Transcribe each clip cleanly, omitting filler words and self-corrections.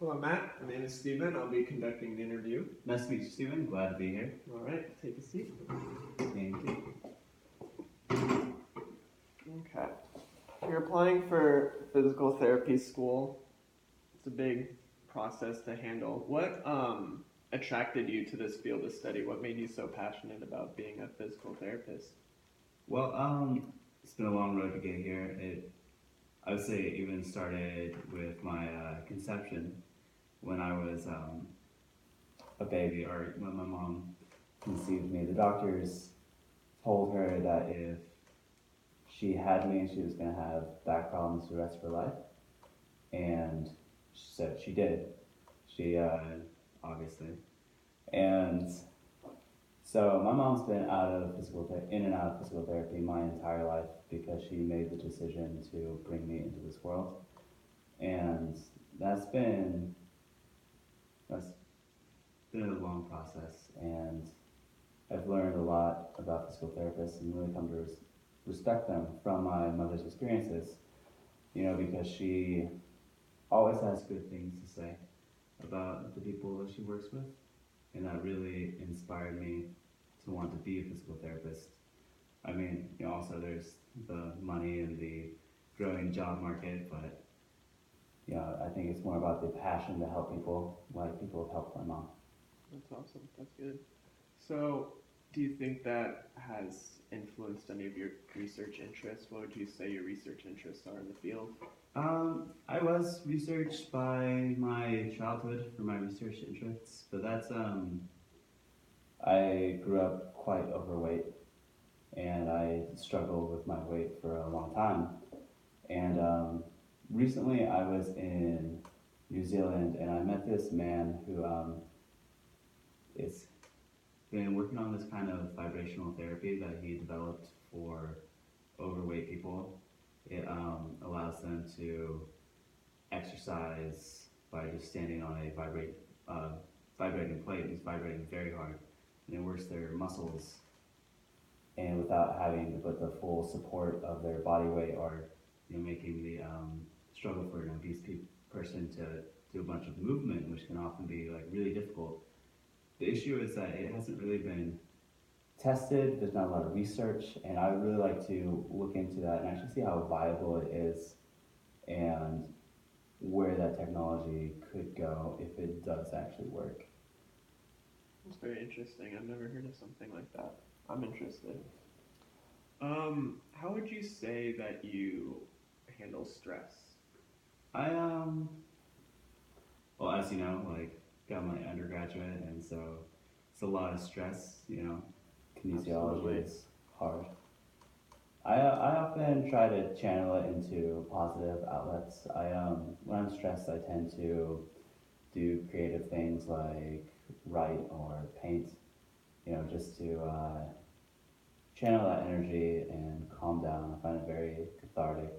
Hello, Matt. My name is Steven. I'll be conducting the interview. Nice to meet you, Steven. Glad to be here. All right, take a seat. Thank you. Okay. You're applying for physical therapy school. It's a big process to handle. What attracted you to this field of study? What made you so passionate about being a physical therapist? Well, it's been a long road to get here. I would say it even started with my conception when I was a baby, or when my mom conceived me. The doctors told her that if she had me, she was going to have back problems for the rest of her life. And she said she did. She, obviously. And so my mom's been in and out of physical therapy my entire life because she made the decision to bring me into this world. And that's been a long process, and I've learned a lot about physical therapists and really come to respect them from my mother's experiences, because she always has good things to say about the people that she works with, and that really inspired me to want to be a physical therapist. I mean, also there's the money and the growing job market, but I think it's more about the passion to help people, like people have helped my mom. That's awesome. That's good. So, do you think that has influenced any of your research interests? What would you say your research interests are in the field? I was researched by my childhood for my research interests, but I grew up quite overweight, and I struggled with my weight for a long time. And recently I was in New Zealand, and I met this man who is been working on this kind of vibrational therapy that he developed for overweight people. It allows them to exercise by just standing on a vibrating plate. It's vibrating very hard, and it works their muscles, and without having to put the full support of their body weight, or making the struggle for an obese person to do a bunch of movement, which can often be like really difficult. The issue is that it hasn't really been tested. There's not a lot of research, and I would really like to look into that and actually see how viable it is and where that technology could go if it does actually work. It's very interesting. I've never heard of something like that. I'm interested. How would you say that you handle stress? Well, as you know, like, got my undergraduate, and so it's a lot of stress. Kinesiology Absolutely. is hard. I often try to channel it into positive outlets. When I'm stressed, I tend to do creative things like write or paint, just to channel that energy and calm down. I find it very cathartic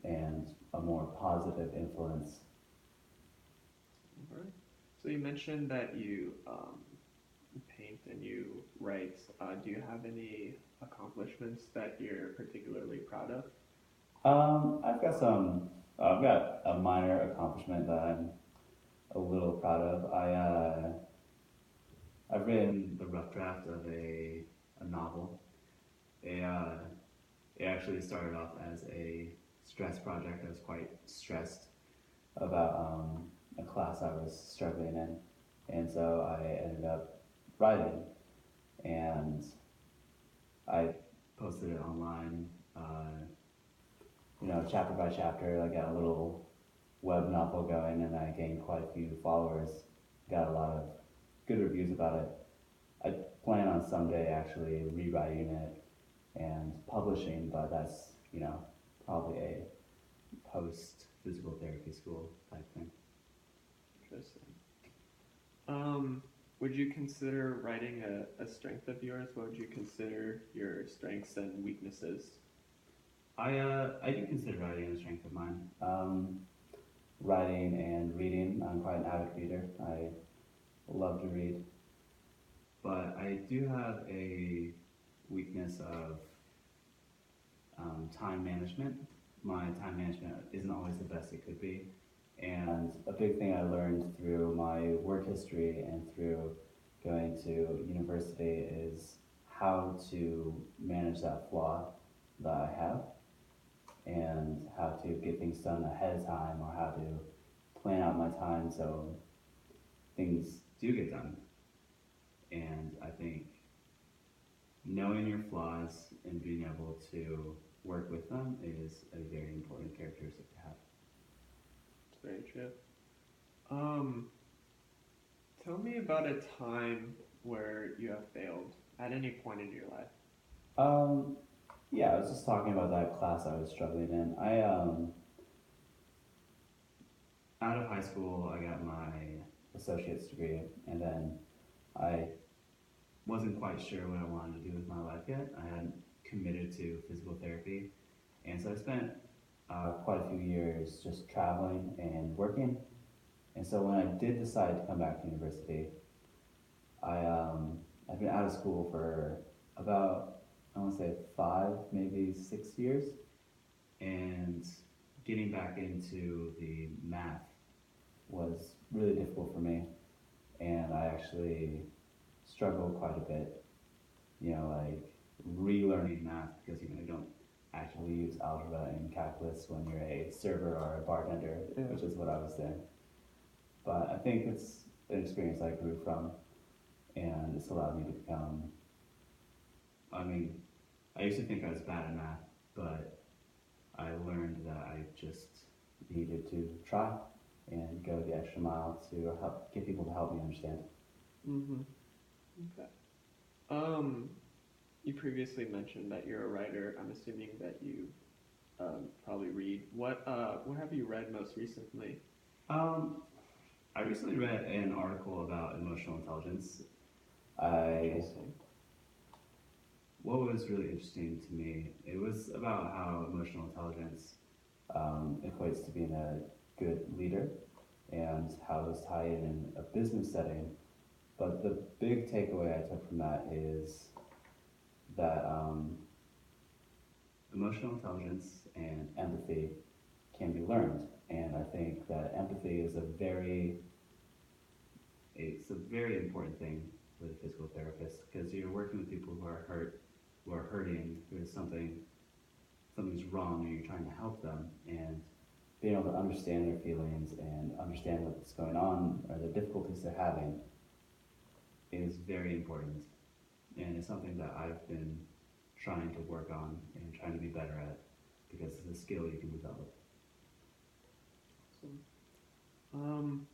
and a more positive influence. All right. So you mentioned that you paint and you write. Do you have any accomplishments that you're particularly proud of? I've got a minor accomplishment that I'm a little proud of. I've written the rough draft of a novel. It actually started off as a stress project. I was quite stressed about a class I was struggling in, and so I ended up writing, and I posted it online, chapter by chapter. I got a little web novel going, and I gained quite a few followers. Got a lot of good reviews about it. I plan on someday actually rewriting it and publishing, but that's, probably a post physical therapy school type thing. Interesting. Would you consider writing a strength of yours? What would you consider your strengths and weaknesses? I do consider writing a strength of mine. Writing and reading, I'm quite an avid reader. I love to read. But I do have a weakness of time management. My time management isn't always the best it could be. And a big thing I learned through my work history and through going to university is how to manage that flaw that I have and how to get things done ahead of time or how to plan out my time so things do get done. And I think knowing your flaws and being able to work with them is a very important characteristic to have. It's very true. Um, Tell me about a time where you have failed at any point in your life. Um, yeah, I was just talking about that class I was struggling in. Out of high school, I got my associate's degree, and then I wasn't quite sure what I wanted to do with my life yet. I hadn't committed to physical therapy, and so I spent quite a few years just traveling and working. And so when I did decide to come back to university, I've been out of school for about, I want to say 5, maybe 6 years, and getting back into the math was really difficult for me, and I actually struggled quite a bit, like relearning math because you don't actually use algebra and calculus when you're a server or a bartender, Yeah. which is what I was doing. But I think it's an experience I grew from, and it's allowed me to become. I mean, I used to think I was bad at math, but I learned that I just needed to try and go the extra mile to help get people to help me understand. Mm-hmm. Okay. Um, you previously mentioned that you're a writer. I'm assuming that you probably read. What have you read most recently? Um, I recently read an article about emotional intelligence. I Interesting. What was really interesting to me, it was about how emotional intelligence equates to being a good leader and how those tie in a business setting. But the big takeaway I took from that is that emotional intelligence and empathy can be learned. And I think that empathy is it's a very important thing with a physical therapist because you're working with people who are hurt, who are hurting, who is something's wrong, and you're trying to help them. And being able to understand their feelings and understand what's going on or the difficulties they're having is very important. And it's something that I've been trying to work on and trying to be better at because it's a skill you can develop. Awesome. Um,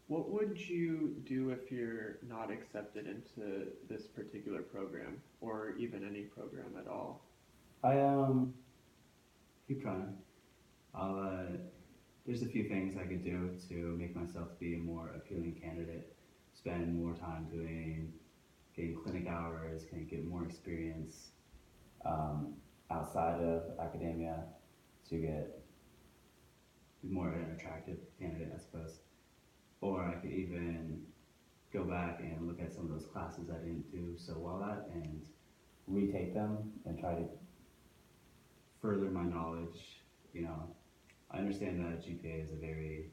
what would you do if you're not accepted into this particular program or even any program at all? I keep trying. I'll there's a few things I could do to make myself be a more appealing candidate. Spend more time getting clinic hours, can get more experience um, outside of academia to be more an attractive candidate, I suppose. Or I could even go back and look at some of those classes I didn't do so well at and retake them and try to further my knowledge. I understand that GPA is a very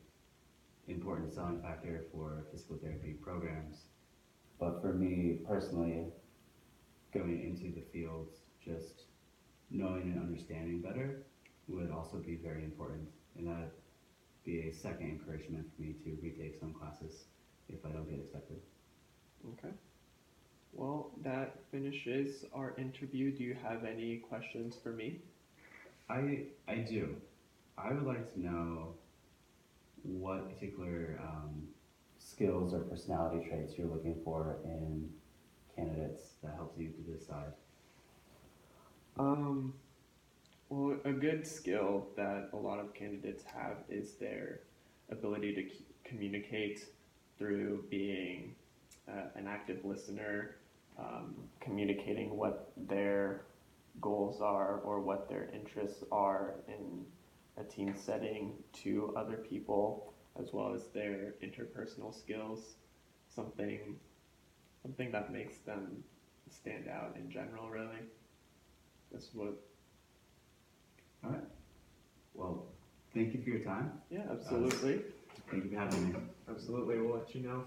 important selling factor for physical therapy programs, but for me personally, going into the fields, just knowing and understanding better would also be very important, and that would be a second encouragement for me to retake some classes if I don't get accepted. Okay. Well, that finishes our interview. Do you have any questions for me? I do. I would like to know what particular skills or personality traits you're looking for in candidates that helps you to decide. Um, well, a good skill that a lot of candidates have is their ability to communicate through being an active listener, communicating what their goals are or what their interests are in a team setting to other people, as well as their interpersonal skills. Something, something that makes them stand out in general. Really, that's what. All right. Well, thank you for your time. Yeah, absolutely. Thank you for having me. Absolutely. We'll let you know